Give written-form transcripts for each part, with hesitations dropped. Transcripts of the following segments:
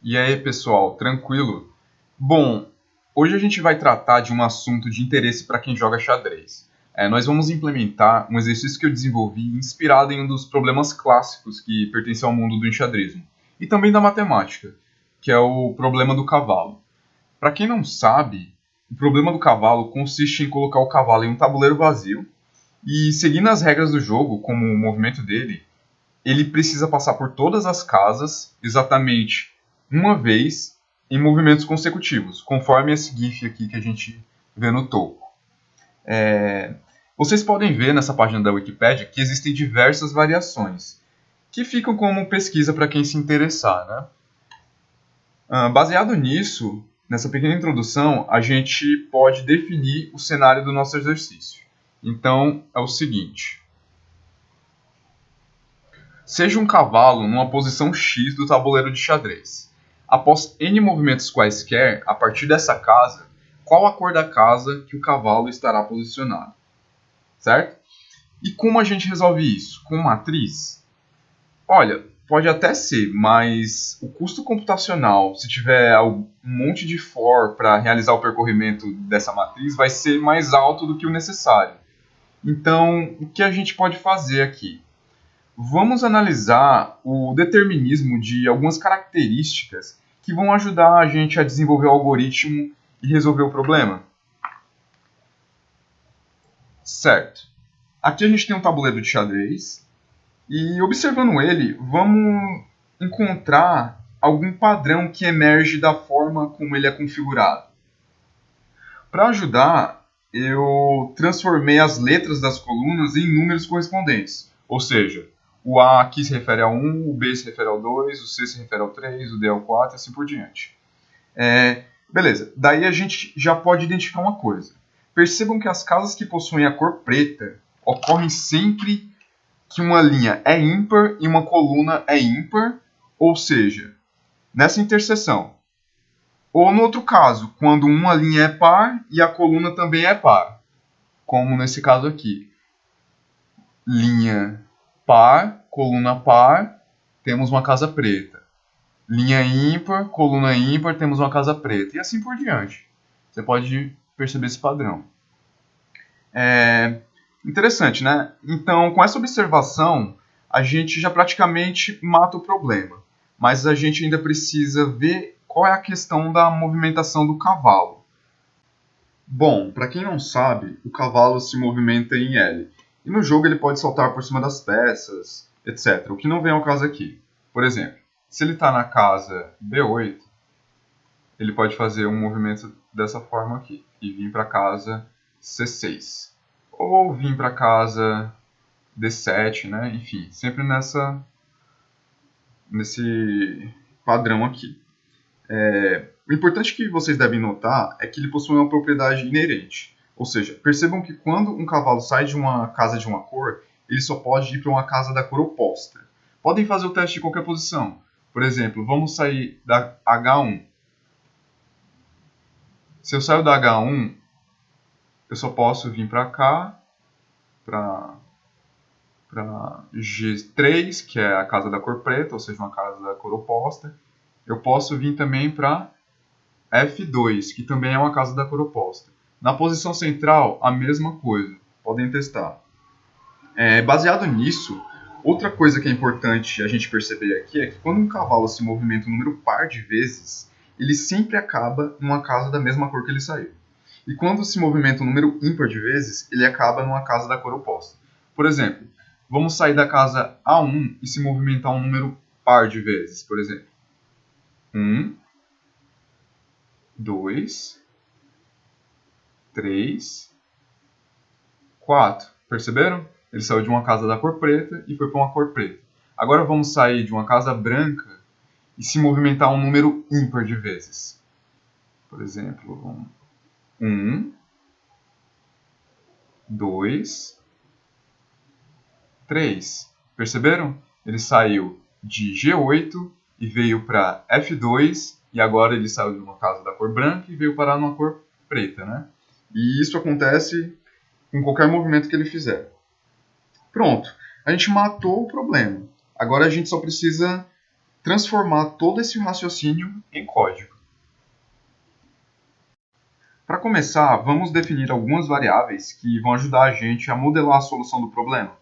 E aí, pessoal, tranquilo? Bom, hoje a gente vai tratar de um assunto de interesse para quem joga xadrez. Nós vamos implementar um exercício que eu desenvolvi inspirado em um dos problemas clássicos que pertencem ao mundo do enxadrismo e também da matemática, que é o problema do cavalo. Para quem não sabe, o problema do cavalo consiste em colocar o cavalo em um tabuleiro vazio e, seguindo as regras do jogo, como o movimento dele, ele precisa passar por todas as casas exatamente uma vez em movimentos consecutivos, conforme esse GIF aqui que a gente vê no topo. Vocês podem ver nessa página da Wikipedia que existem diversas variações, que ficam como pesquisa para quem se interessar, né? Baseado nisso, nessa pequena introdução, a gente pode definir o cenário do nosso exercício. Então, é o seguinte. Seja um cavalo numa posição X do tabuleiro de xadrez. Após N movimentos quaisquer, a partir dessa casa, qual a cor da casa que o cavalo estará posicionado? Certo? E como a gente resolve isso? Com matriz? Olha, pode até ser, mas o custo computacional, se tiver um monte de for para realizar o percorrimento dessa matriz, vai ser mais alto do que o necessário. Então, o que a gente pode fazer aqui? Vamos analisar o determinismo de algumas características que vão ajudar a gente a desenvolver o algoritmo e resolver o problema. Certo. Aqui a gente tem um tabuleiro de xadrez e, observando ele, vamos encontrar algum padrão que emerge da forma como ele é configurado. Para ajudar, eu transformei as letras das colunas em números correspondentes, ou seja, o A aqui se refere ao 1, o B se refere ao 2, o C se refere ao 3, o D ao 4 e assim por diante. Beleza, daí a gente já pode identificar uma coisa. Percebam que as casas que possuem a cor preta ocorrem sempre que uma linha é ímpar e uma coluna é ímpar, ou seja, nessa interseção. Ou no outro caso, quando uma linha é par e a coluna também é par, como nesse caso aqui. Linha par, coluna par, temos uma casa preta. Linha ímpar, coluna ímpar, temos uma casa preta. E assim por diante. Você pode perceber esse padrão. Interessante, né? Então, com essa observação, a gente já praticamente mata o problema. Mas a gente ainda precisa ver qual é a questão da movimentação do cavalo. Bom, para quem não sabe, o cavalo se movimenta em L. E no jogo ele pode saltar por cima das peças, etc. O que não vem ao caso aqui. Por exemplo, se ele está na casa B8, ele pode fazer um movimento dessa forma aqui. E vir para a casa C6. Ou vir para a casa D7, né? Enfim, sempre nesse padrão aqui. O importante que vocês devem notar é que ele possui uma propriedade inerente. Ou seja, percebam que quando um cavalo sai de uma casa de uma cor, ele só pode ir para uma casa da cor oposta. Podem fazer o teste de qualquer posição. Por exemplo, vamos sair da H1. Se eu saio da H1, eu só posso vir para cá, para G3, que é a casa da cor preta, ou seja, uma casa da cor oposta. Eu posso vir também para F2, que também é uma casa da cor oposta. Na posição central, a mesma coisa. Podem testar. Baseado nisso, outra coisa que é importante a gente perceber aqui é que quando um cavalo se movimenta um número par de vezes, ele sempre acaba numa casa da mesma cor que ele saiu. E quando se movimenta um número ímpar de vezes, ele acaba numa casa da cor oposta. Por exemplo, vamos sair da casa A1 e se movimentar um número par de vezes. Por exemplo, 1, 2, 3, 4. Perceberam? Ele saiu de uma casa da cor preta e foi para uma cor preta. Agora vamos sair de uma casa branca e se movimentar um número ímpar de vezes. Por exemplo, 1, 2, 3. Perceberam? Ele saiu de G8 e veio para F2 e agora ele saiu de uma casa da cor branca e veio parar numa cor preta, né? E isso acontece com qualquer movimento que ele fizer. Pronto, a gente matou o problema. Agora a gente só precisa transformar todo esse raciocínio em código. Para começar, vamos definir algumas variáveis que vão ajudar a gente a modelar a solução do problema.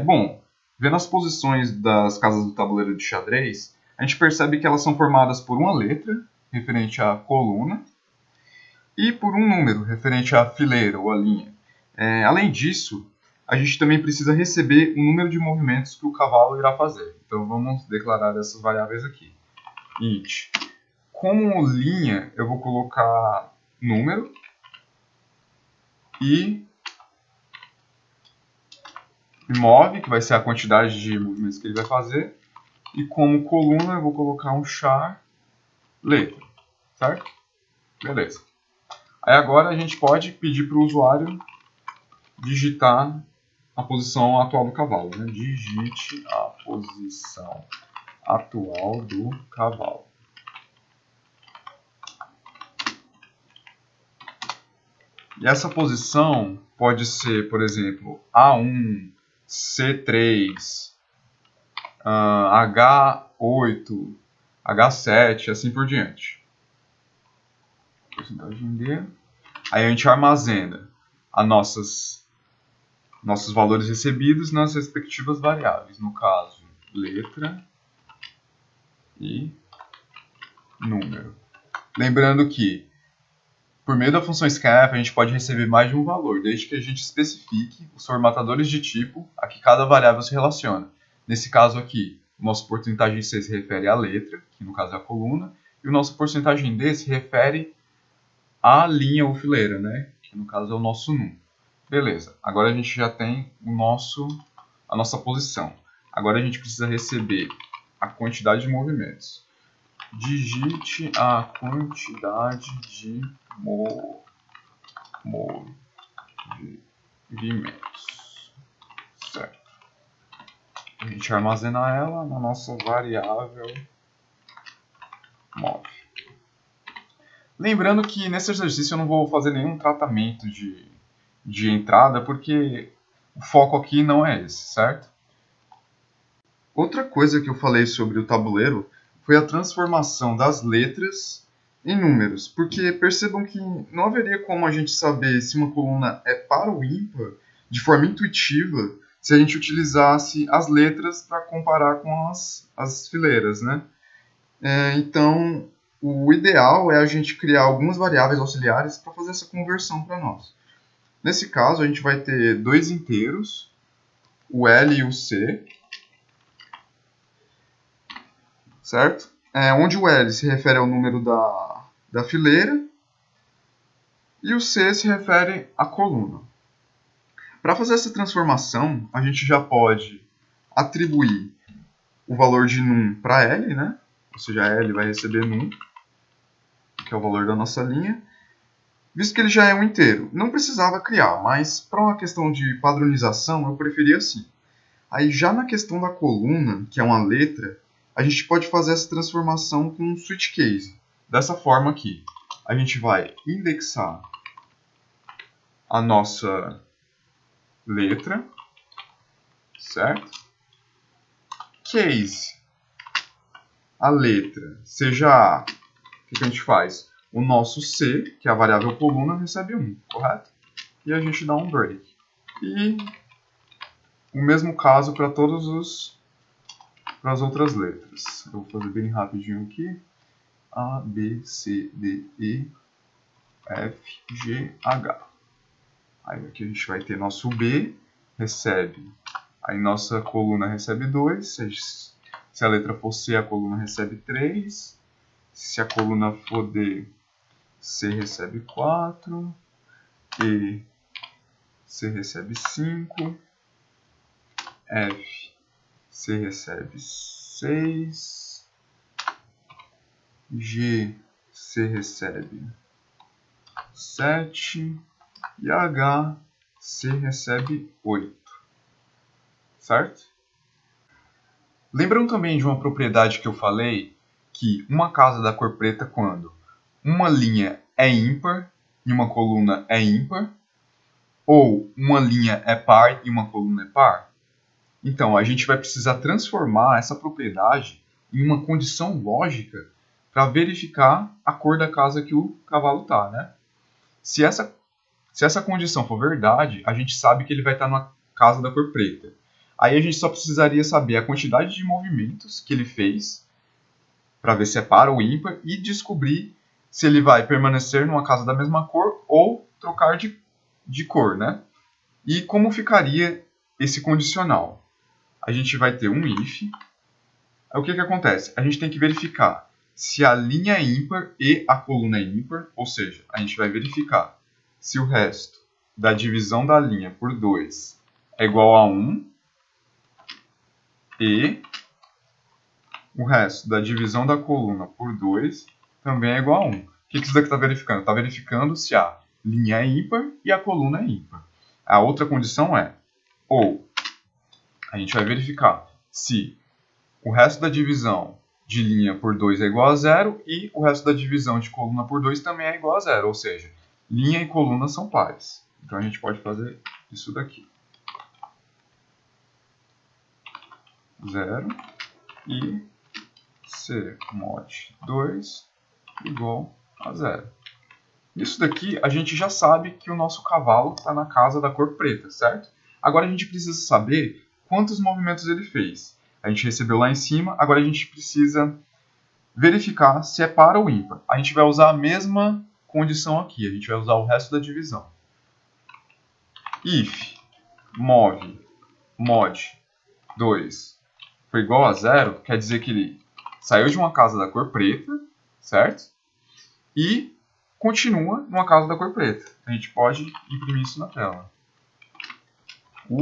Bom, vendo as posições das casas do tabuleiro de xadrez, a gente percebe que elas são formadas por uma letra, referente à coluna, e por um número, referente à fileira ou à linha. Além disso, a gente também precisa receber o número de movimentos que o cavalo irá fazer. Então vamos declarar essas variáveis aqui. Int. Como linha, eu vou colocar número e move, que vai ser a quantidade de movimentos que ele vai fazer. E como coluna, eu vou colocar um char letra, certo? Beleza. Aí agora a gente pode pedir para o usuário digitar a posição atual do cavalo, né? Digite a posição atual do cavalo. E essa posição pode ser, por exemplo, A1, C3, H8, H7, assim por diante. Porcentagem D. Aí a gente armazena nossos valores recebidos nas respectivas variáveis. No caso, letra e número. Lembrando que, por meio da função scanf, a gente pode receber mais de um valor, desde que a gente especifique os formatadores de tipo a que cada variável se relaciona. Nesse caso aqui, o nosso porcentagem C se refere à letra, que no caso é a coluna, e o nosso porcentagem D se refere à linha ou fileira, né? Que no caso é o nosso num. Beleza, agora a gente já tem a nossa posição. Agora a gente precisa receber a quantidade de movimentos. Digite a quantidade de movimentos. Certo. A gente armazena ela na nossa variável move. Lembrando que nesse exercício eu não vou fazer nenhum tratamento de entrada, porque o foco aqui não é esse, certo? Outra coisa que eu falei sobre o tabuleiro foi a transformação das letras em números, porque percebam que não haveria como a gente saber se uma coluna é par ou ímpar de forma intuitiva se a gente utilizasse as letras para comparar com as fileiras, né? Então, o ideal é a gente criar algumas variáveis auxiliares para fazer essa conversão para nós. Nesse caso, a gente vai ter dois inteiros, o L e o C, certo? Onde o L se refere ao número da fileira e o C se refere à coluna. Para fazer essa transformação, a gente já pode atribuir o valor de num para L, né? Ou seja, L vai receber num, que é o valor da nossa linha, visto que ele já é um inteiro. Não precisava criar, mas para uma questão de padronização, eu preferia assim. Aí já na questão da coluna, que é uma letra, a gente pode fazer essa transformação com um switch case. Dessa forma aqui, a gente vai indexar a nossa letra, certo? Case, a letra, seja A, o que a gente faz? O nosso C, que é a variável coluna, recebe 1, correto? E a gente dá um break. E o mesmo caso para as outras letras. Eu vou fazer bem rapidinho aqui. A, B, C, D, E, F, G, H. Aí aqui a gente vai ter nosso B, recebe. Aí nossa coluna recebe 2. Se a letra for C, a coluna recebe 3. Se a coluna for D, C recebe 4. E, C recebe 5. F, C recebe 6. G, C recebe 7. E H, C recebe 8. Certo? Lembram também de uma propriedade que eu falei, que uma casa da cor preta quando uma linha é ímpar e uma coluna é ímpar, ou uma linha é par e uma coluna é par? Então, a gente vai precisar transformar essa propriedade em uma condição lógica para verificar a cor da casa que o cavalo está, né? Se essa condição for verdade, a gente sabe que ele vai estar numa casa da cor preta. Aí a gente só precisaria saber a quantidade de movimentos que ele fez para ver se é par ou ímpar e descobrir se ele vai permanecer numa casa da mesma cor ou trocar de cor, né? E como ficaria esse condicional? A gente vai ter um if. Aí o que acontece? A gente tem que verificar se a linha é ímpar e a coluna é ímpar, ou seja, a gente vai verificar se o resto da divisão da linha por 2 é igual a 1 e o resto da divisão da coluna por 2 também é igual a 1. O que isso daqui está verificando? Está verificando se a linha é ímpar e a coluna é ímpar. A outra condição é, ou a gente vai verificar se o resto da divisão de linha por 2 é igual a 0 e o resto da divisão de coluna por 2 também é igual a 0, ou seja, linha e coluna são pares. Então a gente pode fazer isso daqui. 0 e C mod 2 igual a 0. Isso daqui a gente já sabe que o nosso cavalo está na casa da cor preta, certo? Agora a gente precisa saber quantos movimentos ele fez. A gente recebeu lá em cima, agora a gente precisa verificar se é par ou ímpar. A gente vai usar a mesma condição aqui, a gente vai usar o resto da divisão. If mod 2 foi igual a 0, quer dizer que ele saiu de uma casa da cor preta, certo? E continua numa casa da cor preta. A gente pode imprimir isso na tela. O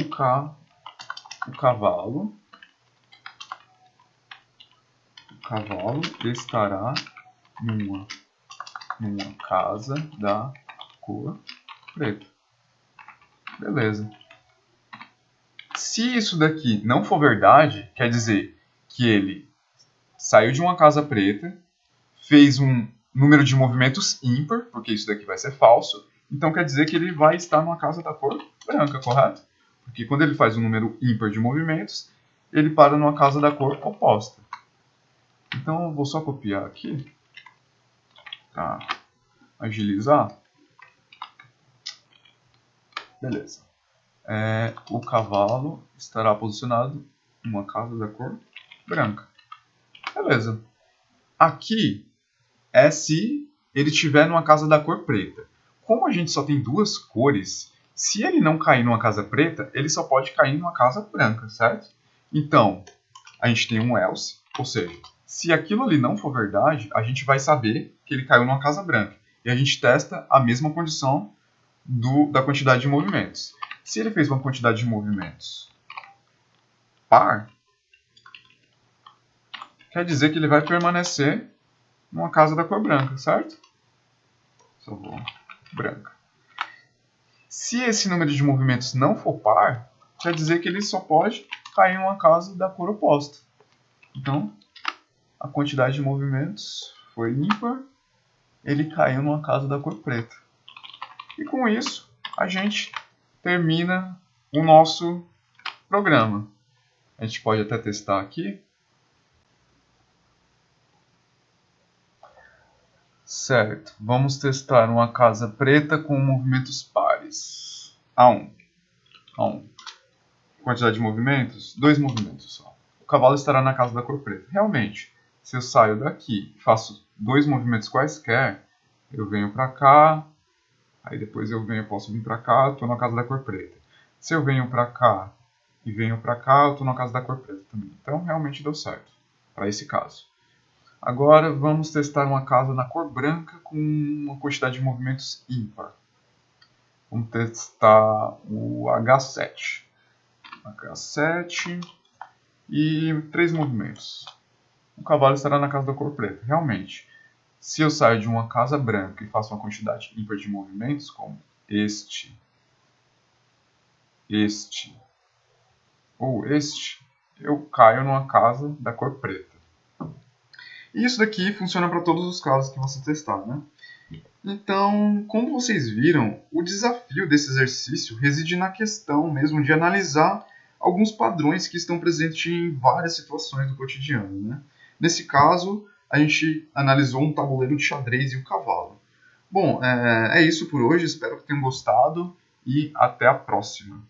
cavalo estará numa casa da cor preta. Beleza. Se isso daqui não for verdade, quer dizer que ele saiu de uma casa preta, fez um número de movimentos ímpar, porque isso daqui vai ser falso, então quer dizer que ele vai estar numa casa da cor branca, correto? Porque quando ele faz um número ímpar de movimentos, ele para numa casa da cor oposta. Então eu vou só copiar aqui, para agilizar. Beleza. O cavalo estará posicionado em uma casa da cor branca. Beleza. Aqui é se ele estiver numa casa da cor preta. Como a gente só tem duas cores, se ele não cair numa casa preta, ele só pode cair numa casa branca, certo? Então, a gente tem um else, ou seja, se aquilo ali não for verdade, a gente vai saber que ele caiu numa casa branca. E a gente testa a mesma condição da quantidade de movimentos. Se ele fez uma quantidade de movimentos par, quer dizer que ele vai permanecer numa casa da cor branca, certo? Só vou branca. Se esse número de movimentos não for par, quer dizer que ele só pode cair em uma casa da cor oposta. Então, a quantidade de movimentos foi ímpar, ele caiu numa casa da cor preta. E com isso, a gente termina o nosso programa. A gente pode até testar aqui. Certo, vamos testar uma casa preta com movimentos pares. A1. Quantidade de movimentos? 2 movimentos só. O cavalo estará na casa da cor preta. Realmente, se eu saio daqui e faço 2 movimentos quaisquer, eu venho para cá, aí depois posso vir para cá, eu estou na casa da cor preta. Se eu venho para cá e venho para cá, eu estou na casa da cor preta também. Então, realmente deu certo para esse caso. Agora vamos testar uma casa na cor branca com uma quantidade de movimentos ímpar. Vamos testar o H7. H7 e 3 movimentos. O cavalo estará na casa da cor preta. Realmente, se eu saio de uma casa branca e faço uma quantidade ímpar de movimentos, como este ou este, eu caio numa casa da cor preta. E isso daqui funciona para todos os casos que você testar, né? Então, como vocês viram, o desafio desse exercício reside na questão mesmo de analisar alguns padrões que estão presentes em várias situações do cotidiano, né? Nesse caso, a gente analisou um tabuleiro de xadrez e um cavalo. Bom, é isso por hoje, espero que tenham gostado e até a próxima.